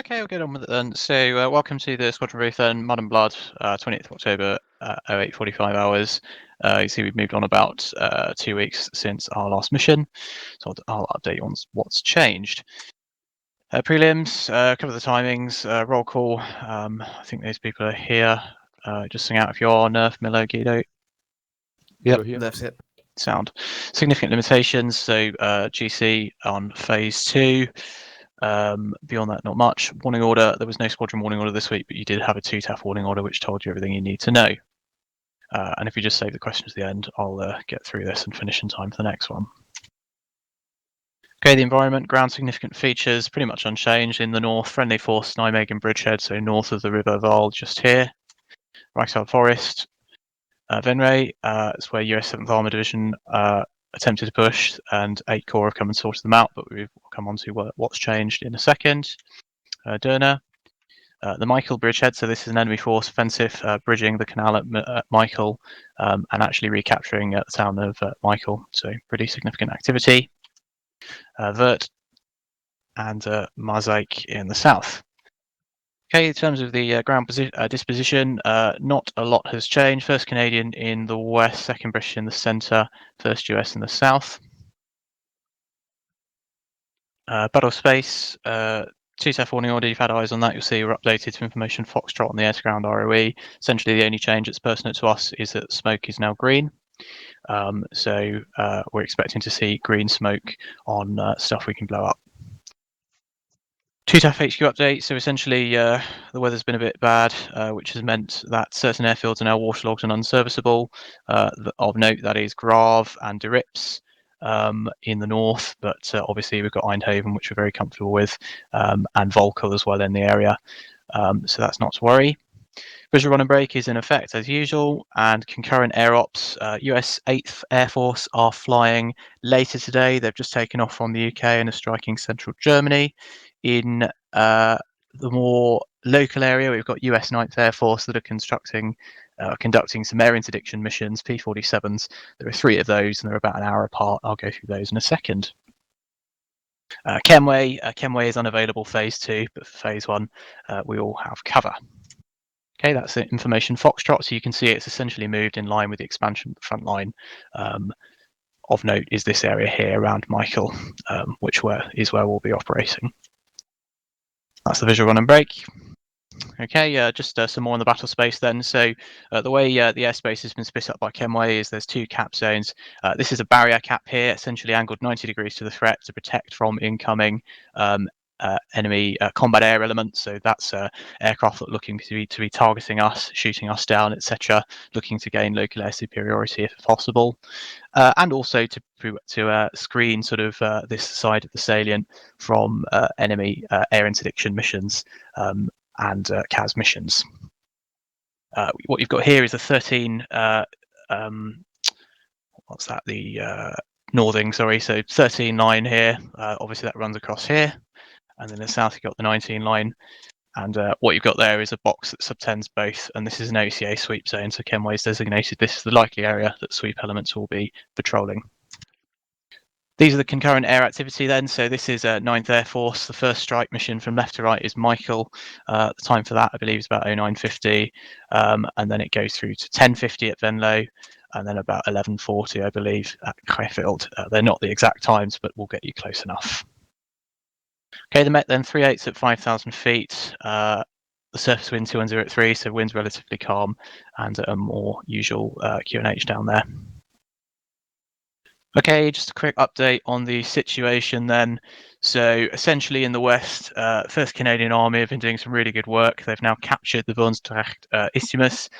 Okay, I'll get on with it then. So, welcome to the Squadron Brief then, Mud and Blood, 20th of October, 08:45 hours. You see we've moved on about 2 weeks since our last mission, so I'll update you on what's changed. Prelims, cover the timings, roll call. I think those people are here. Just sing out if you are, Nerf, Milo, Guido. Yep. That's it. Sound. Significant limitations, so GC on phase 2. Beyond that, not much. Warning order, there was no squadron warning order this week, but you did have a 2TAF warning order which told you everything you need to know. And if you just save the questions to the end, I'll get through this and finish in time for the next one. Okay, the environment, ground significant features, pretty much unchanged. In the north, friendly force, Nijmegen Bridgehead, so north of the River Vaal, just here. Rijksdal Forest, Venray, it's where US 7th Armour Division attempted to push, and 8 Corps have come and sorted them out, but we'll come on to what's changed in a second. Derna, the Michael Bridgehead, so this is an enemy force offensive, bridging the canal at Michael, and actually recapturing the town of Michael, so pretty significant activity. Vert and Mazaik in the south. Okay, in terms of the ground disposition, not a lot has changed. 1st Canadian in the west, 2nd British in the centre, 1st US in the south. Battlespace, 2TAF warning order, you've had eyes on that. You'll see we're updated to information Foxtrot on the air-to-ground ROE. Essentially, the only change that's pertinent to us is that smoke is now green. So we're expecting to see green smoke on stuff we can blow up. 2TAF HQ update. So essentially, the weather's been a bit bad, which has meant that certain airfields are now waterlogged and unserviceable. Of note, that is Grave and De Rips in the north, but obviously we've got Eindhoven, which we're very comfortable with, and Volkel as well in the area. So that's not to worry. Visual run and break is in effect as usual, and concurrent air ops. US 8th Air Force are flying later today. They've just taken off from the UK and are striking central Germany. In the more local area, we've got US 9th Air Force that are conducting some air interdiction missions, P-47s. There are 3 of those, and they're about an hour apart. I'll go through those in a second. Kenway is unavailable phase 2, but for phase 1, we all have cover. Okay, that's the information Foxtrot, so you can see it's essentially moved in line with the expansion of the front line. Of note is this area here around Michael, which is where we'll be operating. That's the visual run and break. Okay, just some more on the battle space then. So the way the airspace has been split up by Kenway is there's 2 cap zones. This is a barrier cap here, essentially angled 90 degrees to the threat to protect from incoming enemy combat air elements. So that's aircraft that are looking to be targeting us, shooting us down, etc., looking to gain local air superiority if possible, and also to screen sort of this side of the salient from enemy air interdiction missions and CAS missions. What you've got here is a 13. What's that? The northing, sorry. So 13 line here. Obviously, that runs across here. And then in the south, you've got the 19 line. And what you've got there is a box that subtends both. And this is an OCA sweep zone. So Kenway's designated this is the likely area that sweep elements will be patrolling. These are the concurrent air activity then. So this is 9th Air Force. The first strike mission from left to right is Michael. The time for that, I believe, is about 09:50. And then it goes through to 10:50 at Venlo. And then about 11:40, I believe, at Crayfield. They're not the exact times, but we'll get you close enough. Okay, the Met then 3/8 at 5,000 feet. The surface wind 210 at 3, so wind's relatively calm, and a more usual QNH down there. Okay, just a quick update on the situation then. So essentially in the west, 1st Canadian Army have been doing some really good work. They've now captured the Woensdrecht Isthmus.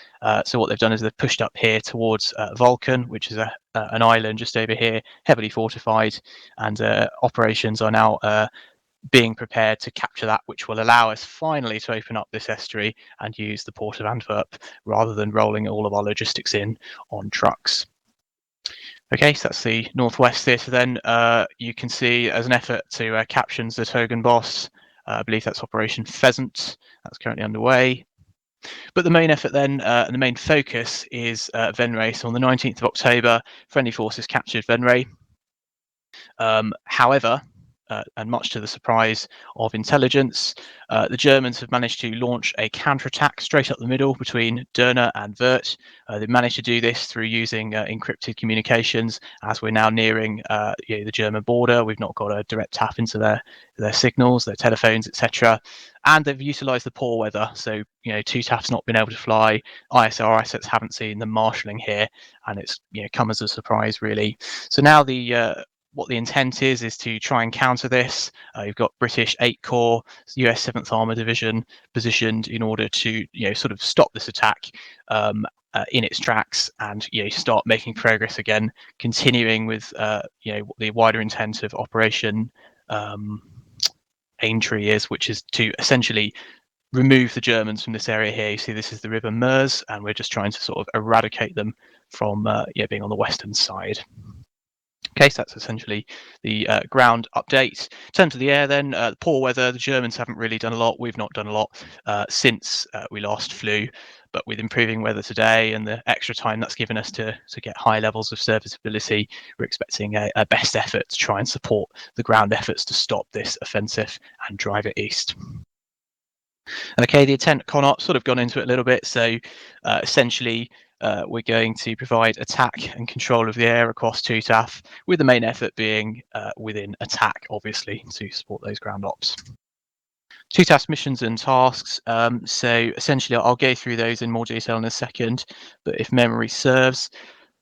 So what they've done is they've pushed up here towards Vulcan, which is an island just over here, heavily fortified, and operations are now being prepared to capture that, which will allow us finally to open up this estuary and use the port of Antwerp rather than rolling all of our logistics in on trucks. Okay, so that's the northwest theatre then. You can see as an effort to capture the Togenbos, I believe that's Operation Pheasant. That's currently underway. But the main effort then, and the main focus is Venray. So on the 19th of October, friendly forces captured Venray. However, and much to the surprise of intelligence, the Germans have managed to launch a counterattack straight up the middle between Dörner and Wirth. They've managed to do this through using encrypted communications. As we're now nearing the German border, we've not got a direct tap into their signals, their telephones, etc. And they've utilised the poor weather. So, two TAF's not been able to fly. ISR assets haven't seen them marshalling here, and it's come as a surprise, really. So now what the intent is to try and counter this. You've got British 8 Corps, US 7th Armour Division positioned in order to sort of stop this attack in its tracks and start making progress again, continuing with the wider intent of Operation Aintree is, which is to essentially remove the Germans from this area here. You see this is the River Meuse, and we're just trying to sort of eradicate them from being on the western side. Okay, so that's essentially the ground update. In terms of the air then, the poor weather, the Germans haven't really done a lot. We've not done a lot since we last flew, but with improving weather today and the extra time that's given us to get high levels of serviceability, we're expecting a best effort to try and support the ground efforts to stop this offensive and drive it east. Okay, the intent CONOPS sort of gone into it a little bit. So essentially, we're going to provide attack and control of the air across 2 TAF, with the main effort being within attack, obviously, to support those ground ops. 2 TAF missions and tasks. So essentially, I'll go through those in more detail in a second, but if memory serves,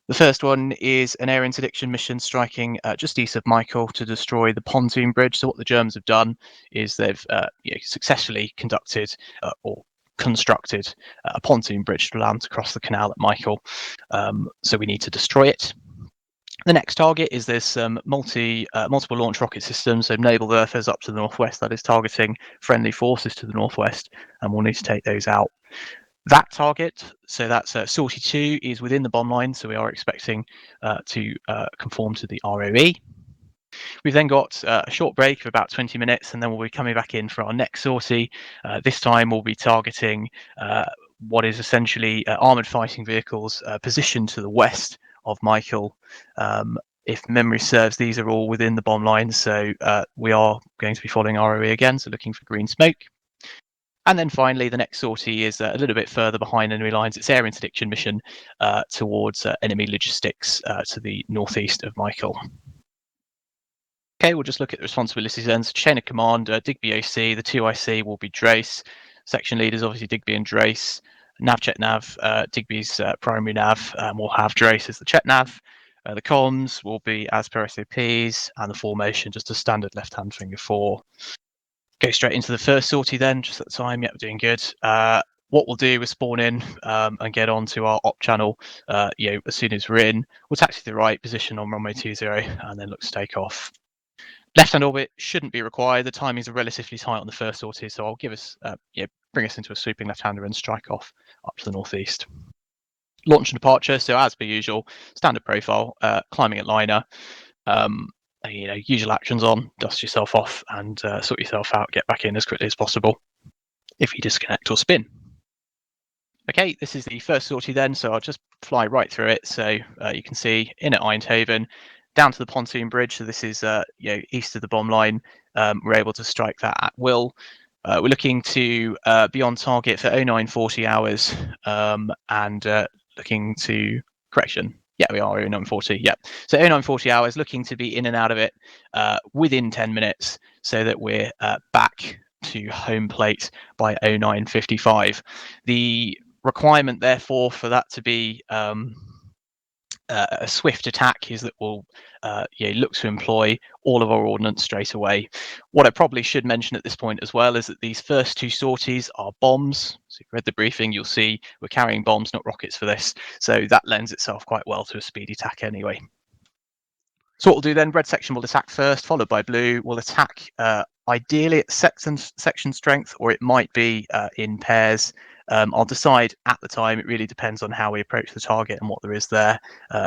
the first one is an air interdiction mission striking just east of Michael to destroy the pontoon bridge. So what the Germans have done is they've successfully conducted or constructed a pontoon bridge to land across the canal at Michael. So we need to destroy it. The next target is this multiple launch rocket system. So naval earthers up to the northwest that is targeting friendly forces to the northwest, and we'll need to take those out. That target, so that's Sortie 2, is within the bomb line, so we are expecting to conform to the ROE. We've then got a short break of about 20 minutes, and then we'll be coming back in for our next sortie. This time we'll be targeting what is essentially armoured fighting vehicles positioned to the west of Michael. If memory serves, these are all within the bomb line, so we are going to be following ROE again, so looking for green smoke. And then finally, the next sortie is a little bit further behind enemy lines. It's air interdiction mission towards enemy logistics to the northeast of Michael. Okay, we'll just look at the responsibilities then. So chain of command, Digby OC, the 2 IC will be Drace. Section leaders, obviously Digby and Drace. Nav check nav, Digby's primary nav, we'll have Drace as the check nav. The comms will be as per SOPs, and the formation just a standard left-hand finger 4. Go straight into the first sortie then, just at the time. Yep, we're doing good. What we'll do is spawn in and get onto our op channel. As soon as we're in, we'll taxi to the right, position on runway 20, and then look to take off. Left-hand orbit shouldn't be required. The timings are relatively tight on the first sortie, so I'll give us, bring us into a swooping left-hander and strike off up to the northeast. Launch and departure. So as per usual, standard profile, climbing at liner. Usual actions on, dust yourself off and sort yourself out, get back in as quickly as possible if you disconnect or spin. Okay, this is the first sortie then, so I'll just fly right through it. So you can see in at Eindhoven, down to the pontoon bridge. So this is east of the bomb line. We're able to strike that at will. We're looking to be on target for 0940 hours and looking to correction. Yeah, we are 0940. Yeah, so 0940 hours, looking to be in and out of it within 10 minutes, so that we're back to home plate by 0955. The requirement, therefore, for that to be a swift attack is that we'll look to employ all of our ordnance straight away. What I probably should mention at this point as well is that these first 2 sorties are bombs. So if you've read the briefing, you'll see we're carrying bombs, not rockets for this. So that lends itself quite well to a speedy attack anyway. So what we'll do then, red section will attack first, followed by blue. We'll attack ideally at section strength, or it might be in pairs. I'll decide at the time. It really depends on how we approach the target and what there is there,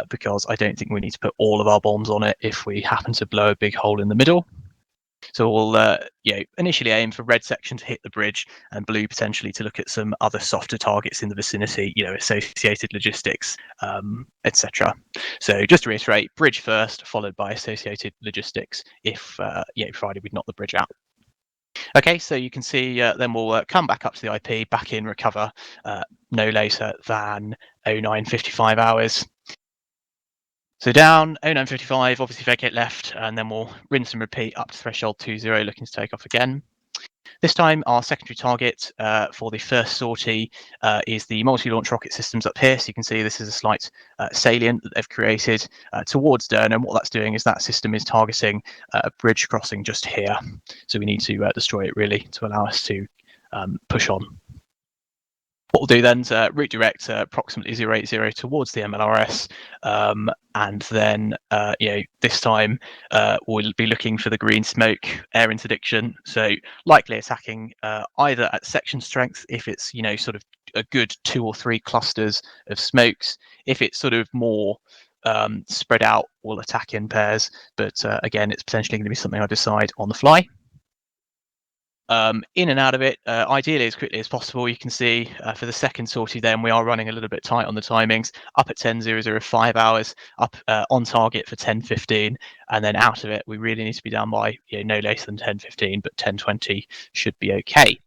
because I don't think we need to put all of our bombs on it if we happen to blow a big hole in the middle. So we'll initially aim for red section to hit the bridge and blue potentially to look at some other softer targets in the vicinity, associated logistics, etc. So just to reiterate, bridge first, followed by associated logistics if provided we'd knock the bridge out. Okay, so you can see then we'll come back up to the IP, back in recover no later than 09:55 hours. So down 09:55, obviously vacate left, and then we'll rinse and repeat up to threshold 20, looking to take off again. This time, our secondary target for the first sortie is the multi-launch rocket systems up here. So you can see this is a slight salient that they've created towards Durham. And what that's doing is that system is targeting a bridge crossing just here. So we need to destroy it really to allow us to push on. What we'll do then is route direct approximately 080 towards the MLRS, and then this time we'll be looking for the green smoke air interdiction. So likely attacking either at section strength if it's sort of a good 2 or 3 clusters of smokes. If it's sort of more spread out, we'll attack in pairs. But again, it's potentially going to be something I decide on the fly. In and out of it, ideally as quickly as possible. You can see for the second sortie then we are running a little bit tight on the timings, up at 10:005 hours, up on target for 10:15, and then out of it we really need to be down by no later than 10:15, but 10:20 should be okay.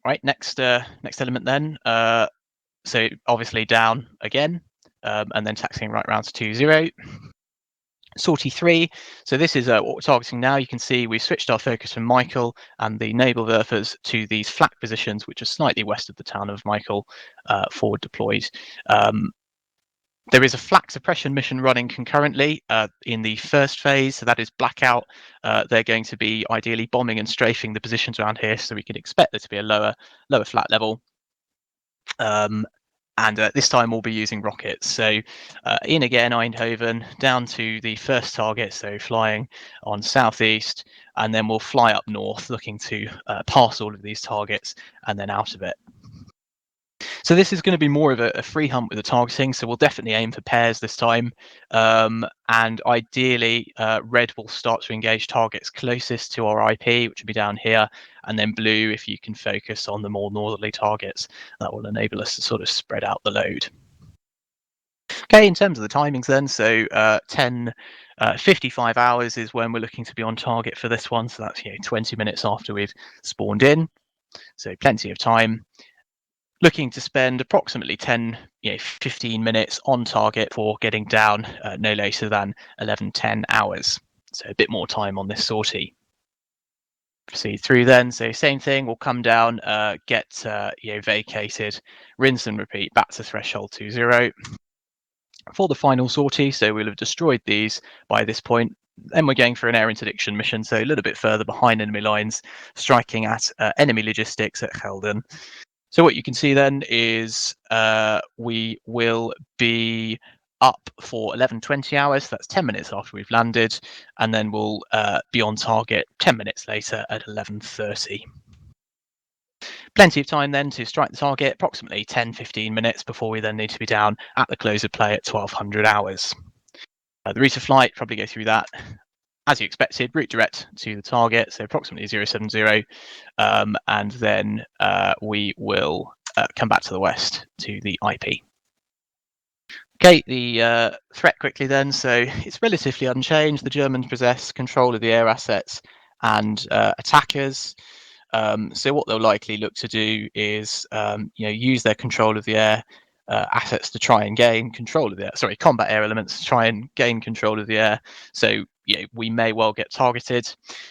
Right, next element then. So obviously down again, and then taxiing right round to 20. Sortie 3. So this is what we're targeting now. You can see we've switched our focus from Michael and the naval Werfers to these flak positions, which are slightly west of the town of Michael, forward deployed. There is a flak suppression mission running concurrently in the first phase, so that is blackout. They're going to be ideally bombing and strafing the positions around here, so we can expect there to be a lower flat level. And this time we'll be using rockets. So in again, Eindhoven, down to the first target, so flying on southeast, and then we'll fly up north, looking to pass all of these targets and then out of it. So this is going to be more of a free hunt with the targeting, so we'll definitely aim for pairs this time. And ideally, red will start to engage targets closest to our IP, which will be down here, and then blue, if you can focus on the more northerly targets, that will enable us to sort of spread out the load. Okay, in terms of the timings then, so 10:55 hours is when we're looking to be on target for this one, so that's 20 minutes after we've spawned in, so plenty of time. Looking to spend approximately 15 minutes on target for getting down no later than 11:10 hours. So a bit more time on this sortie. Proceed through then. So same thing, we'll come down, get vacated, rinse and repeat back to threshold 20. For the final sortie, so we'll have destroyed these by this point. Then we're going for an air interdiction mission, so a little bit further behind enemy lines, striking at enemy logistics at Gelden. So what you can see then is we will be up for 11:20 hours. That's 10 minutes after we've landed, and then we'll be on target 10 minutes later at 11:30. Plenty of time then to strike the target, approximately 10-15 minutes before we then need to be down at the close of play at 1200 hours. The route of flight, probably go through that. As you expected, route direct to the target, so approximately 070, and then we will come back to the west to the IP. Okay, the threat quickly then. So it's relatively unchanged. The Germans possess control of the air assets and attackers. So what they'll likely look to do is use their control of the air assets to try and gain control of the air. Combat air elements to try and gain control of the air. So we may well get targeted.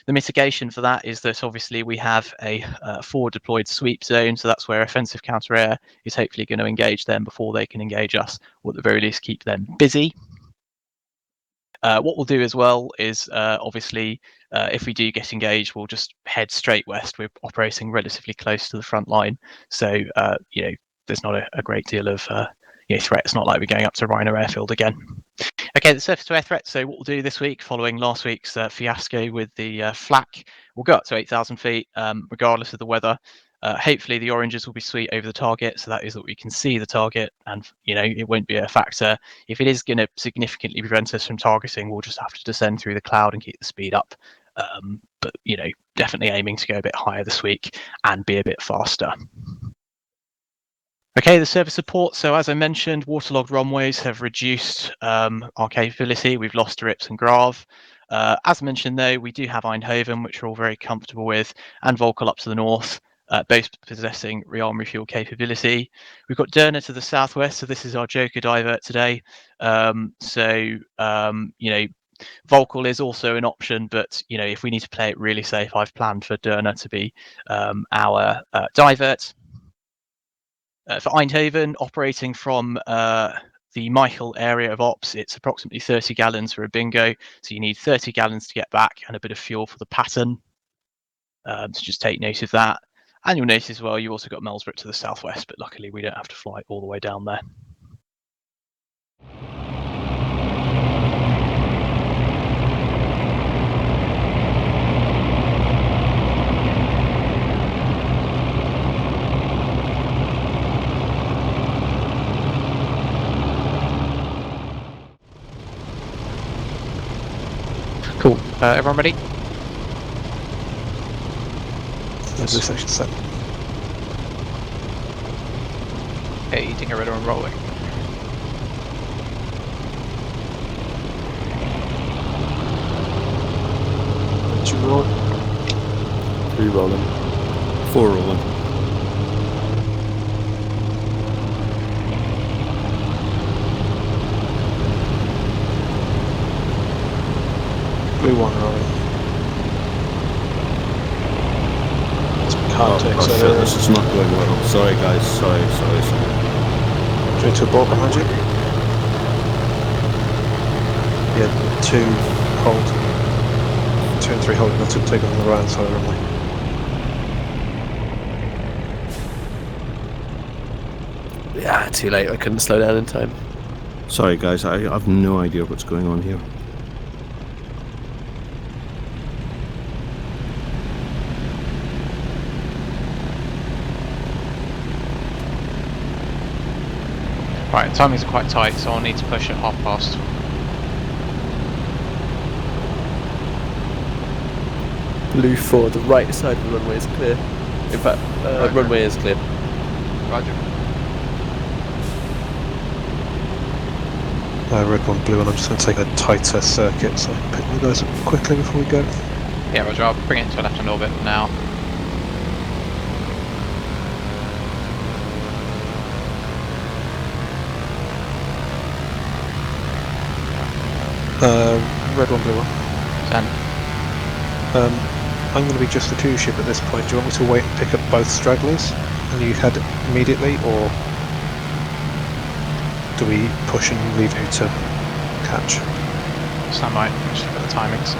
The mitigation for that is that obviously we have a forward deployed sweep zone, so that's where offensive counter air is hopefully going to engage them before they can engage us, or at the very least keep them busy. What we'll do as well is obviously if we do get engaged, we'll just head straight west. We're operating relatively close to the front line, so there's not a great deal of threat. It's not like we're going up to Rhino Airfield again. Okay, the surface-to-air threat. So what we'll do this week, following last week's fiasco with the flak, we'll go up to 8,000 feet, regardless of the weather. Hopefully the oranges will be sweet over the target, so that is that we can see the target, and it won't be a factor. If it is going to significantly prevent us from targeting, we'll just have to descend through the cloud and keep the speed up. But definitely aiming to go a bit higher this week and be a bit faster. Okay, the service support. So as I mentioned, waterlogged runways have reduced our capability. We've lost to Rips and Grav. As mentioned, though, we do have Eindhoven, which we're all very comfortable with, and Volkel up to the north, both possessing rearm refuel capability. We've got Derna to the southwest, so this is our Joker divert today. Volkel is also an option, but if we need to play it really safe, I've planned for Derna to be our divert. For Eindhoven, operating from the Michael area of ops, it's approximately 30 gallons for a bingo. So you need 30 gallons to get back and a bit of fuel for the pattern. So just take note of that. And you'll notice as well, you also got Melsbrook to the southwest, but luckily we don't have to fly all the way down there. Cool. Everyone ready? There's a section set. Okay, eating a radar and rolling. Did you roll? 3 rolling. 4 rolling. Blue 1 rolling. Can't take shit, this is not going well. Sorry guys, sorry. Straight to a ball behind you. Yeah, 2 hold. 2 and 3 hold, not to take on the right side of the runway. Yeah, too late. I couldn't slow down in time. Sorry guys, I have no idea what's going on here. Right, timings are quite tight, so I'll need to push at past. Blue 4, the right side of the runway is clear. In fact, runway is clear. Roger. Red 1, blue 1, I'm just going to take a tighter circuit so I can pick you guys up quickly before we go. Yeah, Roger, I'll bring it to a left-hand orbit now. Red 1, blue 1. 10. I'm going to be just the 2 ship at this point. Do you want me to wait and pick up both stragglers and you head immediately, or do we push and leave you to catch? Stand by, just look at the timings.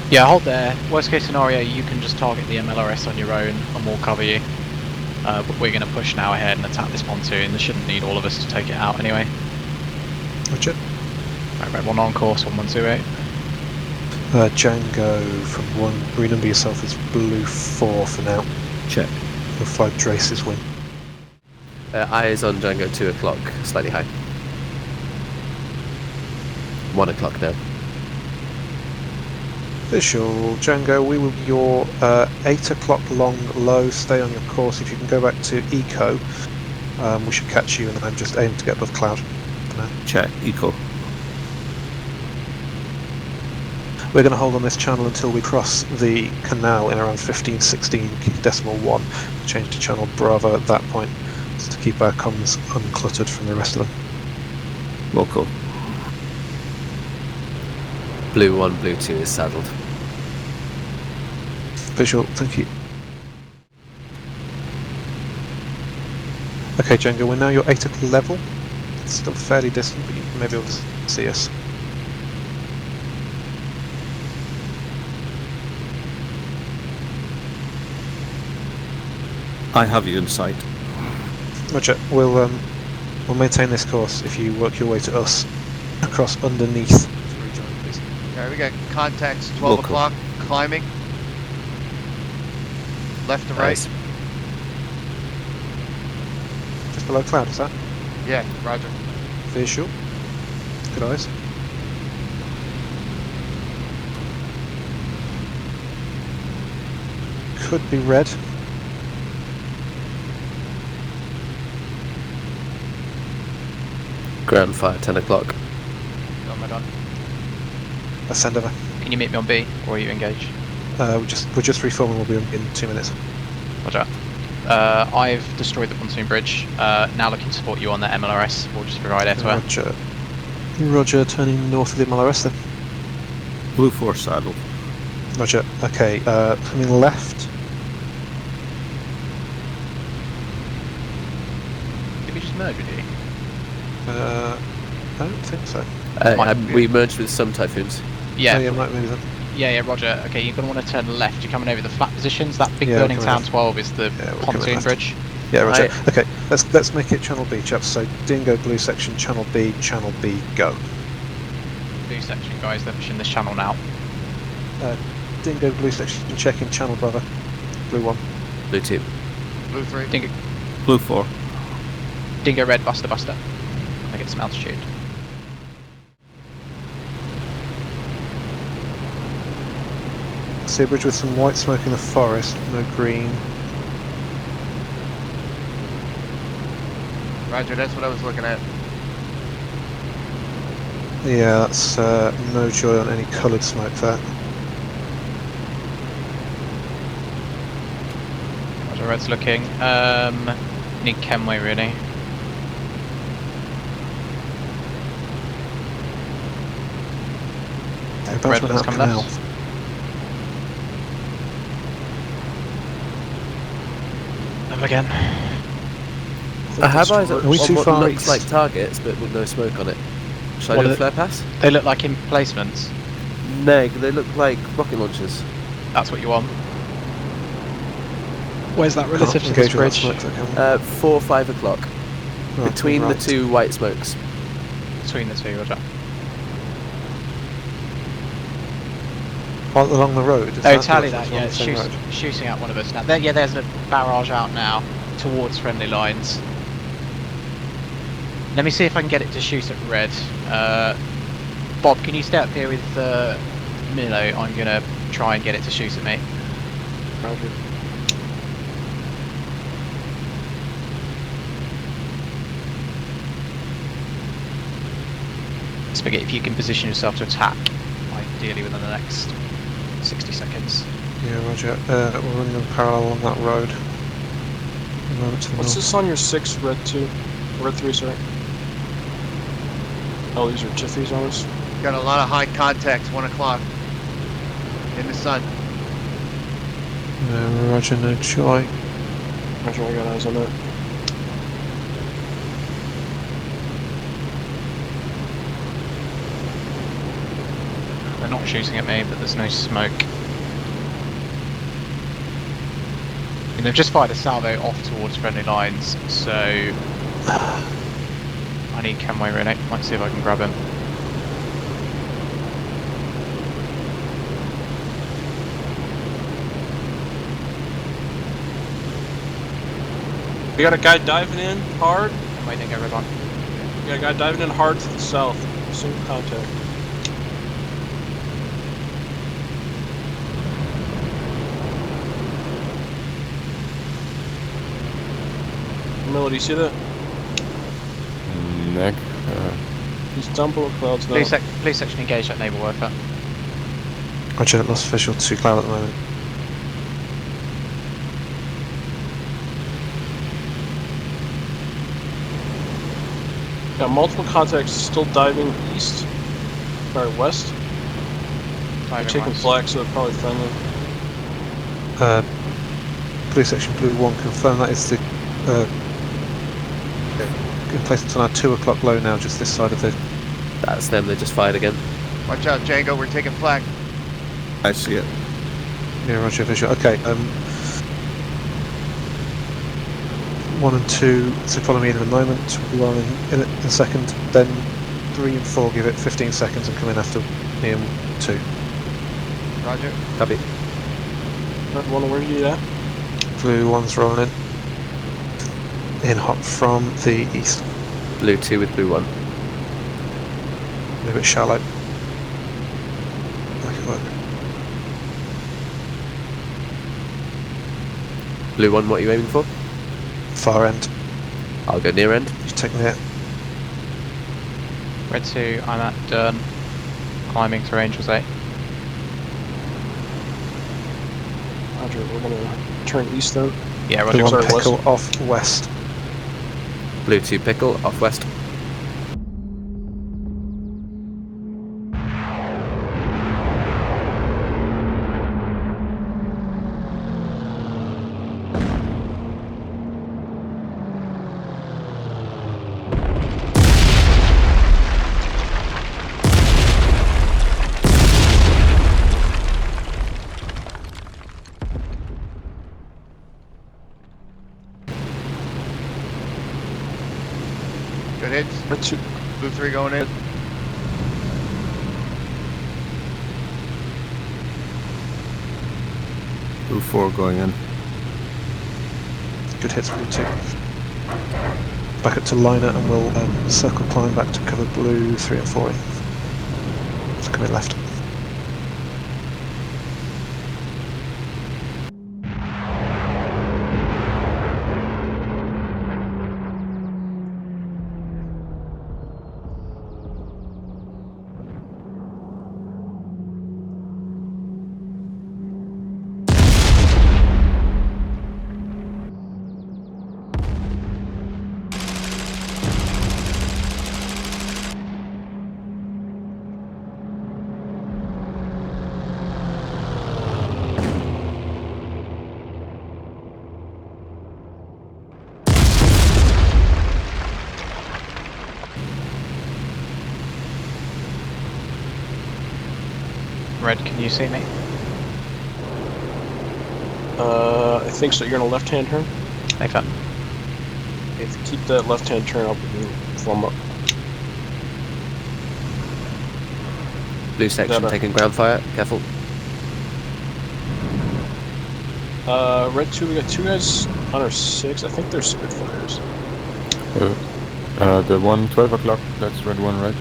Yeah, hold there. Worst case scenario, you can just target the MLRS on your own and we'll cover you. But we're going to push now ahead and attack this pontoon. They shouldn't need all of us to take it out anyway. Roger. Right, Red 1 on course, 1128. Django from 1, renumber yourself as blue 4 for now. Check. You'll fly Drace's wing. Eyes on Django, 2 o'clock, slightly high. 1 o'clock now. Visual, Django, we will be your 8 o'clock long low, stay on your course. If you can go back to Eco, we should catch you and then just aim to get above cloud. Check, Eco. We're going to hold on this channel until we cross the canal in around 15.16.1. Change to channel Bravo at that point, just to keep our comms uncluttered from the rest of them. Local. Blue 1, Blue 2 is saddled. Visual, thank you. Okay, Django, we're now your ATOC level. It's still fairly distant, but you may be able to see us. I have you in sight. Roger, we'll maintain this course if you work your way to us across underneath to rejoin, please. Alright, we got contacts 12 Local. o'clock, climbing. Left to right. Nice. Just below cloud, is that? Yeah, roger. Visual. Good eyes. Could be red. Ground fire, 10 o'clock. Oh my god. Ascend over. Can you meet me on B, or are you engaged? We're just reforming. We'll be in 2 minutes. Roger. I've destroyed the pontoon bridge. Now looking to support you on the MLRS. We'll just provide air to air. Roger. Roger, turning north of the MLRS then. Blue 4 saddled. Roger. Okay, coming left. Did we just merge with you? I don't think so. We merged with some Typhoons. Yeah. Oh, yeah, right, maybe then. Yeah, Roger. Okay, you're going to want to turn left. You're coming over the flat positions. That big Yeah, burning we're town coming left. 12 is the Yeah, we're coming pontoon left. bridge. Yeah, Roger. Right. Okay, let's make it Channel B, chaps. So Dingo Blue section, Channel B, go. Blue section, guys. They're pushing this channel now. Dingo Blue section, checking Channel Brother. Blue 1. Blue 2. Blue 3. Blue 4. Dingo red, Buster. I get some altitude. See a bridge with some white smoke in the forest, no green. Roger, that's what I was looking at. Yeah, that's no joy on any coloured smoke there. Roger, red's looking. Need Kenway really. Red one's come left. Over again. I have eyes on Are we too what far looks east? like targets, but with no smoke on it. Shall What I do are a flare pass? They look like emplacements. No, they look like rocket launchers. That's what you want. Where's that relative to this Engage with that bridge? smoke, so can 4, 5 o'clock. Right, Between right. the two white smokes. Between the two, Roger. Right along the road. is Oh, that? tally Or that, is it yeah, on it's the same road? shooting at one of us now. There's a barrage out now towards friendly lines. Let me see if I can get it to shoot at red. Bob, can you stay up here with Milo? I'm going to try and get it to shoot at me. Roger. Spaghetti, if you can position yourself to attack, ideally within the next 60 seconds. Yeah, Roger. We're running them parallel along that road. A moment to the What's north. this on your 6, red 2? Red 3, sorry. Oh, these are Tiffy's on us. Got a lot of high contacts, 1 o'clock. In the sun. Roger, no joy. Roger, I got eyes on that. They're not shooting at me, but there's no smoke. And they've just fired a salvo off towards friendly lines, so I need Kenway really. Might see if I can grab him. We got a guy diving in hard. Kenway, then go red one. We got a guy diving in hard to the south. Single contact. Miller, do you see that? Nick. He's down below clouds now. Police section engaged that naval worker. Roger, lost visual to cloud at the moment. Got multiple contacts still diving east. Or west. They're Diving taking west. flag, so they're probably friendly. Blue section, blue 1, confirm that is the in place on our 2 o'clock low now, just this side of the. That's them, they just fired again. Watch out, Django, we're taking flag. I see it. Yeah, roger, visual. Okay, 1 and 2, so follow me in a moment. We'll be on in a second. Then 3 and 4, give it 15 seconds and come in after me and 2. Roger. Copy. Red 1, where are you at? Blue 1's rolling in hot from the east. Blue 2 with blue 1. A little bit shallow. Make it work. Blue 1, what are you aiming for? Far end. I'll go near end. You take me there. Red 2, I'm at Dern. Climbing through Angels 8. Roger, we're gonna turn east then. Yeah, Blue Roger. 1 sorry, pickle off west. Blue 2 pickle, off west. Good hits. Red 2. Blue 3 going in. Blue 4 going in. Good hits, blue 2. Back up to liner and we'll circle climb back to cover blue 3 and 4 in. So come in left. Red, can you see me? I think so. You're gonna left-hand turn. Okay. If you keep that left-hand turn up, we can form up. Blue section Better. taking ground fire, careful. Red 2, we got 2 guys on our 6. I think they're Spitfires. The one 12 o'clock, that's red 1, right?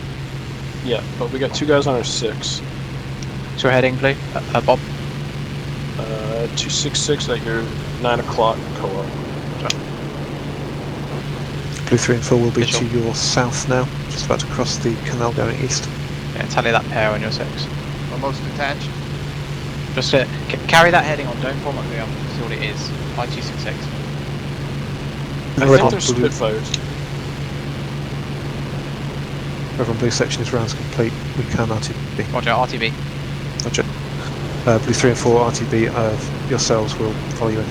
Yeah, but we got 2 guys on our 6. So we're heading blue. Bob. 266 at your 9 o'clock co-op. Blue 3 and 4 will be Visual. to your south now, just about to cross the canal going east. Yeah, tally that pair on your 6. Almost detached. Just carry that heading on, don't form up the see what it is. I-266. I Red think one, they're blue, Spitfires. red one blue section is rounds complete. We can RTB. Roger, RTB. Roger. Blue 3 and 4 RTB yourselves will follow you in.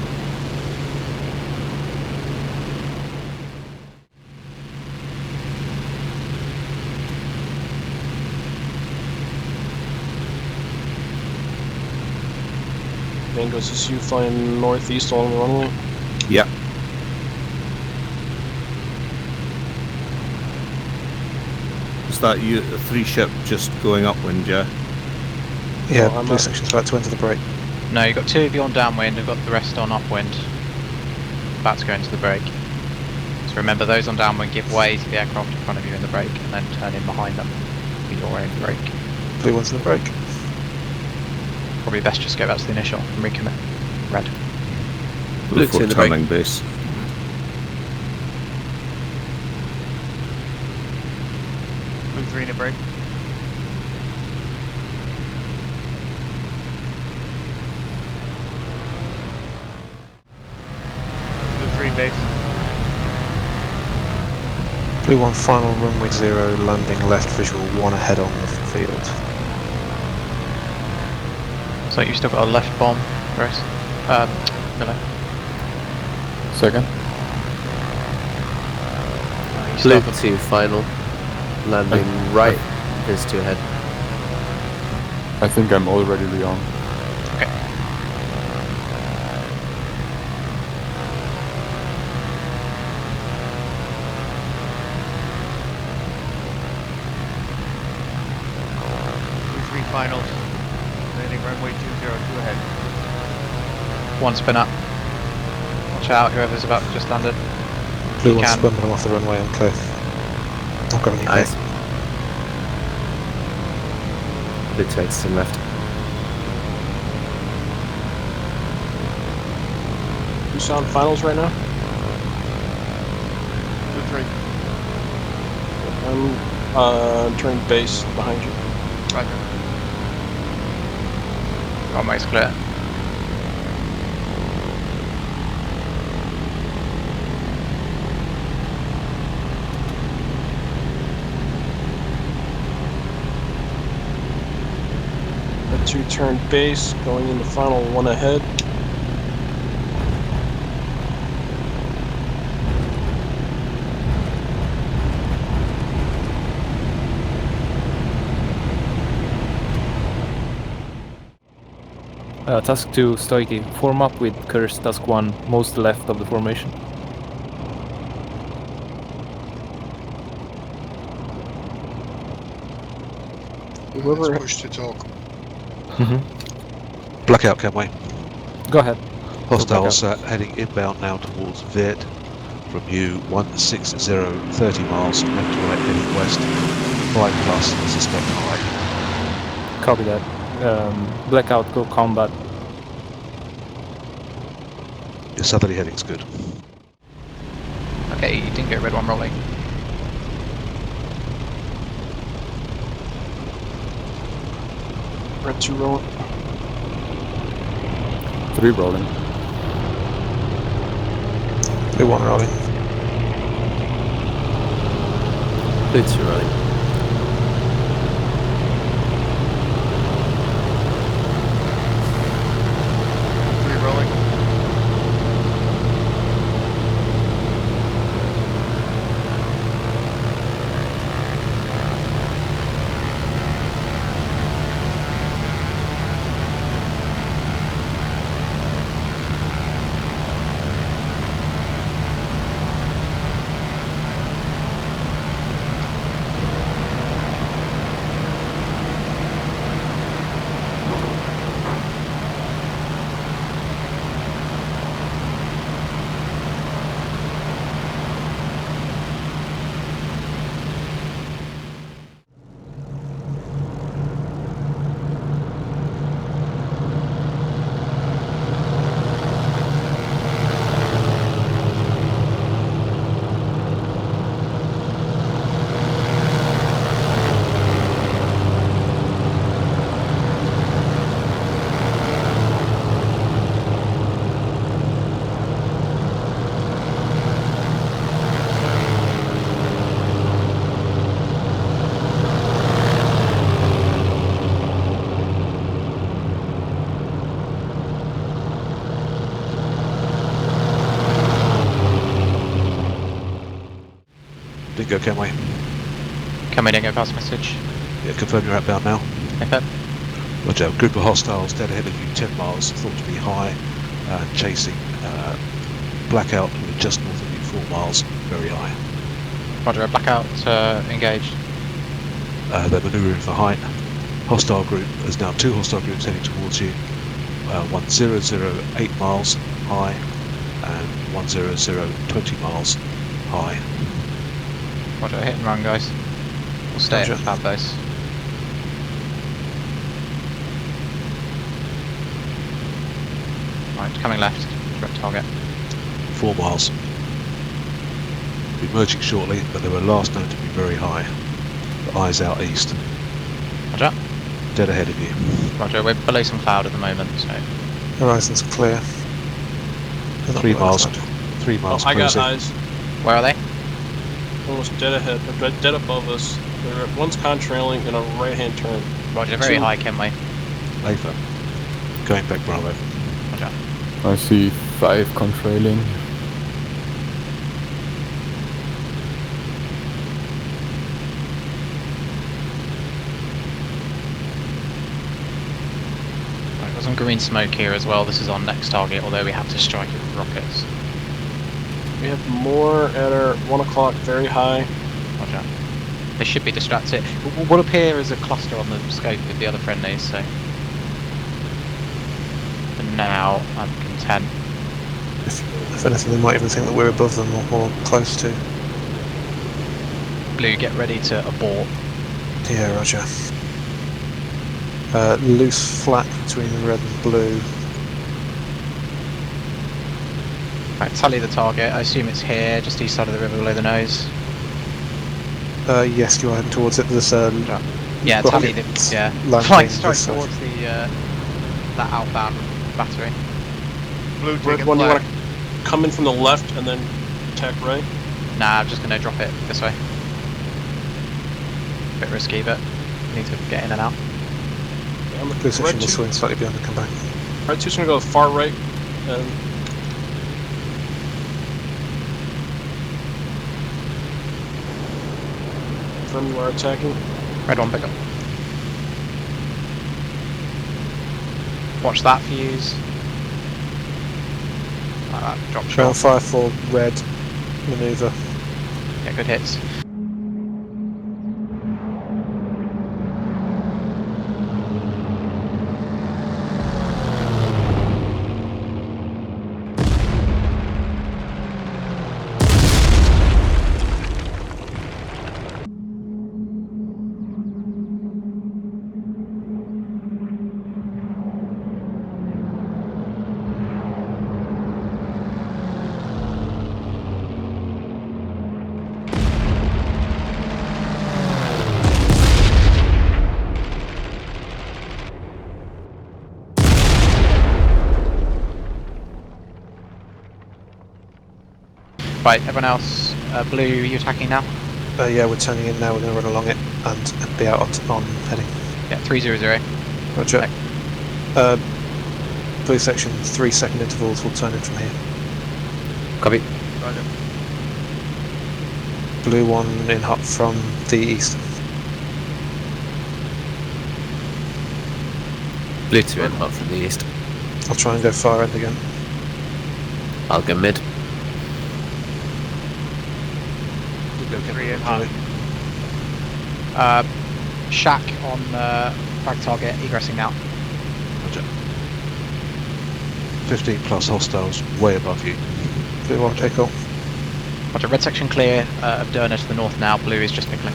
Bengals, is you flying northeast along the runway? Yeah. Is that you, a 3 ship just going upwind, yeah? Yeah, Oh, I'm blue up. section's about to enter the break. No, you've got 2 of you on downwind, we've got the rest on upwind. About to go into the break. So remember, those on downwind give way to the aircraft in front of you in the break, and then turn in behind them for your own break. Blue one's in the break. Probably best just go back to the initial and recommit. Red. Blue Blue 4 2 in the break. turning base. Blue 3 in a break. Blue 3 base. Blue 1 final runway 0, landing left, visual 1 ahead on the field. So you've still got a left bomb, Grace? Miller. Second. You still Blue have 2 final. Landing right, Viz 2 ahead. I think I'm already on. Okay. Blue 3 finals. Landing runway 202 ahead. One spin up. Watch out, whoever's about to just landed. Blue You 1 can. spun them off the runway and clear. Not got any Nice. back. Blue 2 to the left. Who's on finals right now? Blue 3. I'm turning base behind you. Roger. Runway's clear. The 2 turn base, going into final 1 ahead. Task 2, Stoichi, form up with Curse Task 1, most left of the formation. Whoever Push to talk. Blackout, Kenway. Go ahead. Hostiles heading inbound now towards Viet. From you, 160, 30 miles, left to right, heading west. 5+, suspect high. Copy that. Blackout, go combat. Your southerly heading's good. Okay, you didn't get red one rolling. Red 2 rolling. 3 rolling. Blue 1 rolling. Blue 2 rolling. Blue 3 rolling. Dingo, Kenway. Can we then go past message? Yeah, confirm you're outbound now. Okay. Roger, group of hostiles dead ahead of you, 10 miles, thought to be high, chasing Blackout, who are just north of you, 4 miles, very high. Roger, blackout engaged. They're manoeuvring for height. Hostile group, there's now 2 hostile groups heading towards you. 1008 miles high and 100 20 miles high. Roger, hit and run, guys. We'll stay at Roger. the pad base. Right, coming left. Direct target. 4 miles. Be merging shortly, but they were last known to be very high. The eyes out east. Roger. Dead ahead of you. Roger, we're below some cloud at the moment, so... Horizon's clear. 3 miles. 3 miles I got closing. eyes. Where are they? almost dead ahead, or dead above us. One's contrailing in a right-hand turn. Roger, very Two. high, Kenway. Ava. Going back Bravo. Roger. I see 5 contrailing. Right, there's some green smoke here as well. This is our next target, although we have to strike it with rockets. We have more at our 1 o'clock, very high. Roger. They should be distracted. What appear as a cluster on the scope with the other friendlies, so... For now, I'm content. If anything, they might even think that we're above them or close to. Blue, get ready to abort. Yeah, roger. Loose flak between red and blue. Right, tally the target. I assume it's here, just east side of the river below the nose. Yes, you're heading towards it. There's Yeah, tally the... Yeah. Flying straight towards the... that outbound battery. Blue Red taking one, you flag. want to come in from the left and then attack right? Nah, I'm just going to drop it this way. Bit risky, but need to get in and out. Yeah, I'm Blue section red will two. swing slightly beyond and come back. Red two's going to go far right. And from you are attacking. Red one, pick up. Watch that fuse. Like that, drop shot. Round fire for red manoeuvre. Yeah, good hits. Right, everyone else, blue, you attacking now? Yeah, we're turning in now. We're going to run along it and be out on heading. Yeah, 300. Roger. Okay. Blue section, 3-second intervals. We'll turn in from here. Copy. Roger. Blue one in hot from the east. Blue 2 in up from the east. I'll try and go far end again. I'll go mid. Three in hot. Shack on frag target, egressing now. Roger. 15 plus hostiles way above you. Blue one, take all. Roger, red section clear of Derna to the north now, blue is just pickling.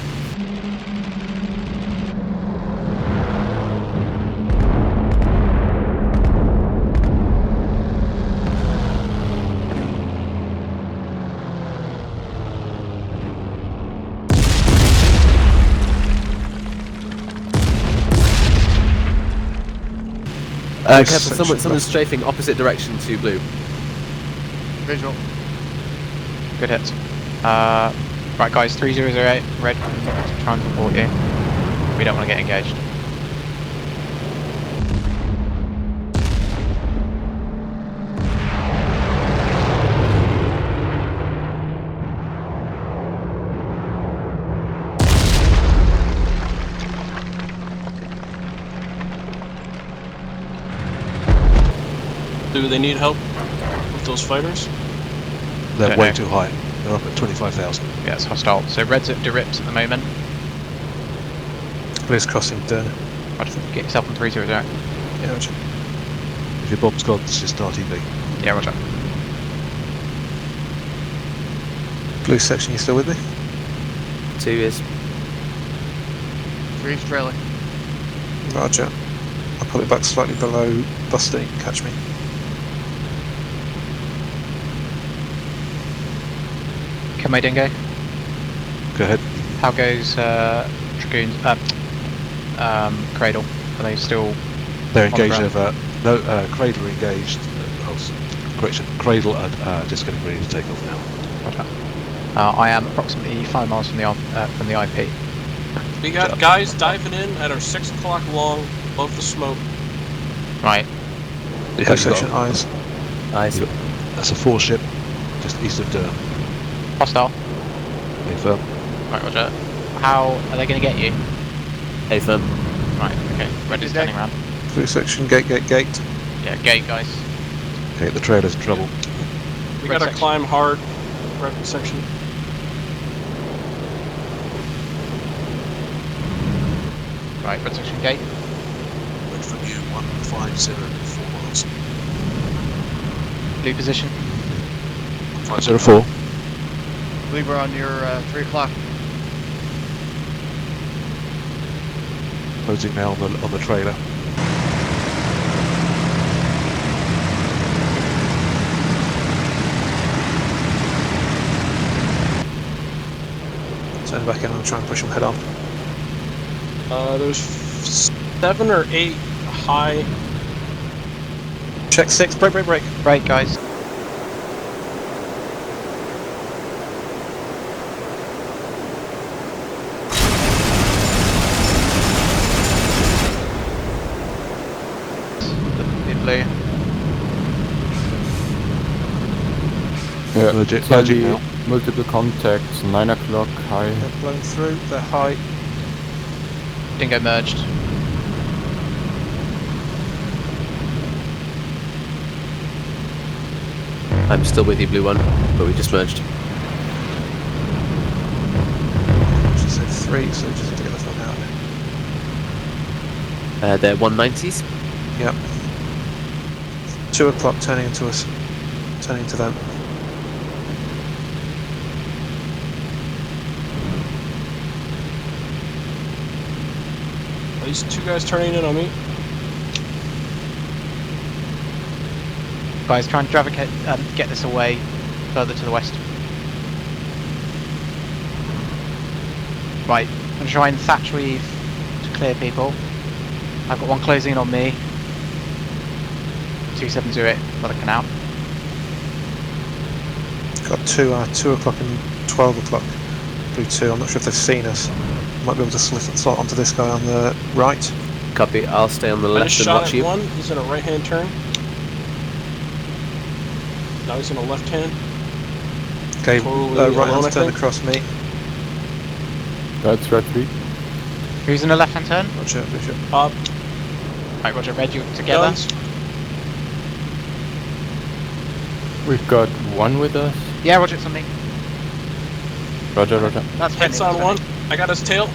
Careful, someone's strafing opposite direction to blue. Visual. Good hits. Right guys, 3008, red, try and support you. We don't want to get engaged. Do they need help with those fighters? They're Don't way know. too high. They're up at 25,000. Yeah, it's hostile. So red's at Deript at the moment. Blue's crossing Derna. Roger, get yourself on 300. Yeah, roger. If your bomb's gone, it's just RTB. Yeah, roger. Blue section, you still with me? 2 is. Three's trailing. Roger. I'll pull it back slightly below Busty. Catch me. Can my dingo? Go ahead. How goes Dragoons? Cradle? Are they still? They're On the engaged ground. over. No, Cradle are engaged. Correction. Cradle are just getting ready to take off now. Roger. I am approximately 5 miles from the IP. We got guys diving in at our 6 o'clock long above the smoke. Right. Yeah, Section eyes. Eyes. that's a 4-ship just east of Durham. Hostile. Confirm. Right, roger. How are they going to get you? A firm. Right, okay. Ready, standing round. Blue section, gate. Yeah, gate, guys. Okay, the trailer's in trouble. We Red gotta section. climb hard. Red section. Right, red section gate. Went from you 150 miles. Blue position. 504. I believe we're on your 3 o'clock. Closing now on the trailer. Turn back in and try and push them head on. There's 7 or 8 high. Check 6, brake. Right, guys. The blue. Yeah, Merging Charlie, now. multiple contacts, 9 o'clock, high. They're blown through, they're high. Dingo merged. I'm still with you, blue one, but we just merged. She said 3, so just have to get the fuck out of They're 190s. there. Yep. 2 o'clock turning into us. Turning to them. These 2 guys turning in on me. Guys, try and get this away further to the west. Right, I'm going to try and thatch weave to clear people. I've got one closing in on me. 270 by the canal. Got 2 o'clock and 12 o'clock. Blue 2, I'm not sure if they've seen us. Might be able to slot onto this guy on the right. Copy. I'll stay on the I left just and shot watch at you. one. He's in a right-hand turn. Now he's in a left-hand. Okay, Totally right alone, hand's I turned think. across me. That's red 3. Who's in the left hand turn? Roger, blue ship. Up. Right, roger, red, you together? Guns. We've got one with us. Yeah, roger, it's on me. Roger. That's Hits friendly, on one. that's I got his tail.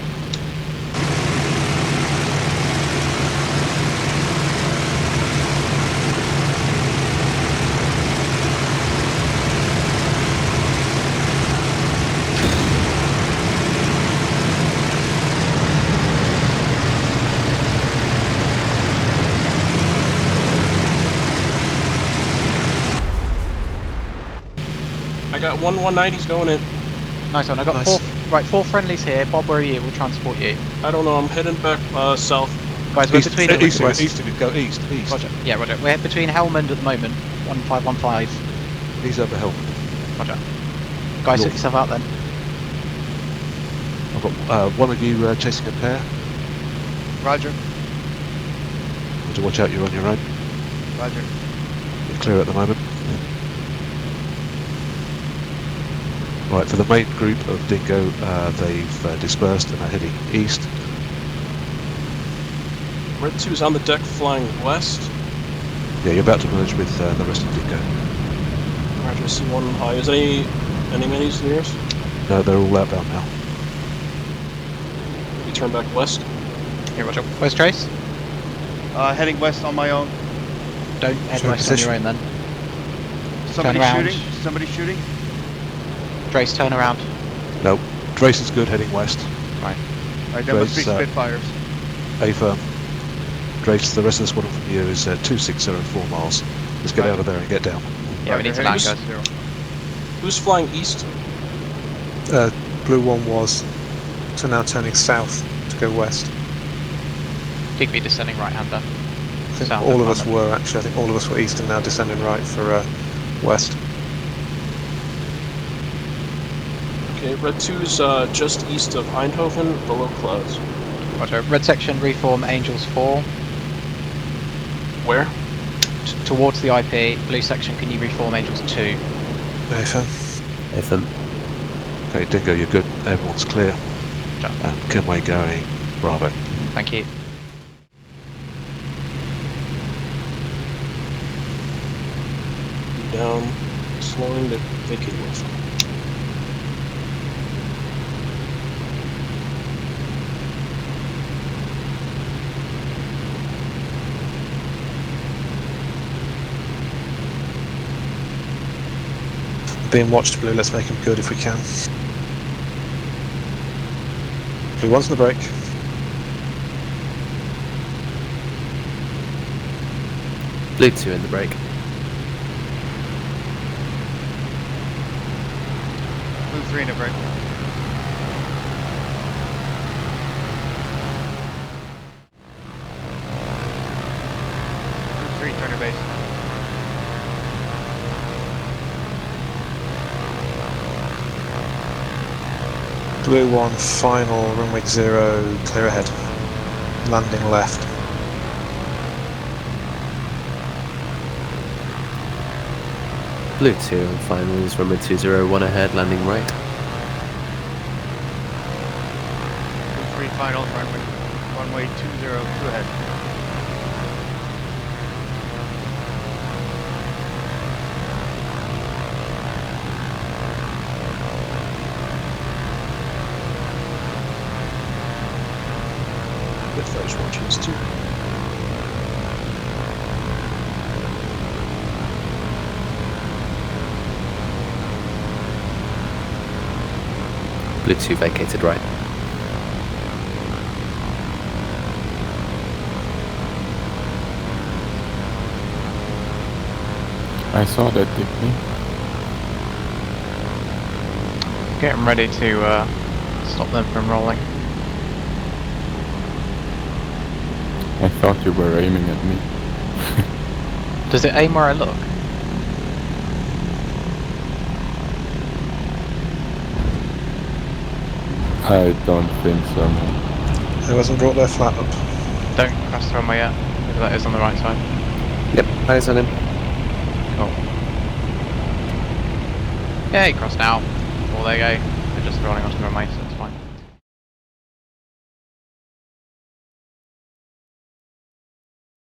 I got 190s going in. friendly. Nice one, I got Nice. 4 friendlies here. Bob, where are you? We'll transport you. I don't know. I'm heading back south. Guys, we're East, between... east of west. it, east of it, go east. Roger, yeah, roger. We're between Helmand at the moment. 1515. He's over help. Roger. Guys, North. sort yourself out then. I've got one of you chasing a pair. Roger. To watch out, you're on your own. Roger. You're clear at the moment. Right, for the main group of Dingo, they've dispersed and are heading east. Red 2's on the deck flying west. Yeah, you're about to merge with the rest of Dingo. Roger, I see one high. Is any minis near us? No, they're all outbound now. We turn back west. Yeah, roger. Where's Trace? Heading west on my own. Don't head Sure, west on position. your own then. Somebody around. shooting? Somebody shooting? Trace, turn around. No, Trace is good, heading west. Alright, that must be Trace, Spitfires. A firm. Trace, the rest of the squadron from you is 2604 miles. Let's get Right. out of there and get down. Yeah, we need to Roger, land, heading guys. 0. Who's flying east? Blue 1 was. So now turning south to go west. Digby descending right-hander. I think South all of of us London. were actually. I think all of us were east and now descending right for west. Okay, Red 2's just east of Eindhoven, below clouds. Roger. Red section, reform Angels 4. Where? Towards the IP. Blue section, can you reform Angels 2? Nathan. Nathan. Okay, Dingo, you're good. Everyone's clear. Roger. And Kenway going Bravo. Thank you. Down, slowing the vacate with. Being watched, Blue. Let's make him good if we can. Blue 1's on the brake. Blue 2 in the brake. Blue 3 in a break. Blue 3, turn your base. Blue 1, final, runway 0, clear ahead. Landing left. Blue 2 and finals, runway 201 ahead, landing right. Blue 3, final, runway 202 ahead. With those watches too. Blue 2 vacated right. I saw that, Dippy. Getting ready to stop them from rolling. I thought you were aiming at me. Does it aim where I look? I don't think so. Who hasn't brought their flat up? Don't cross the runway yet. Maybe that is on the right side. Yep, eyes on him. Cool. Yeah, he crossed now. Oh, there you go. They're just rolling onto the runway. So.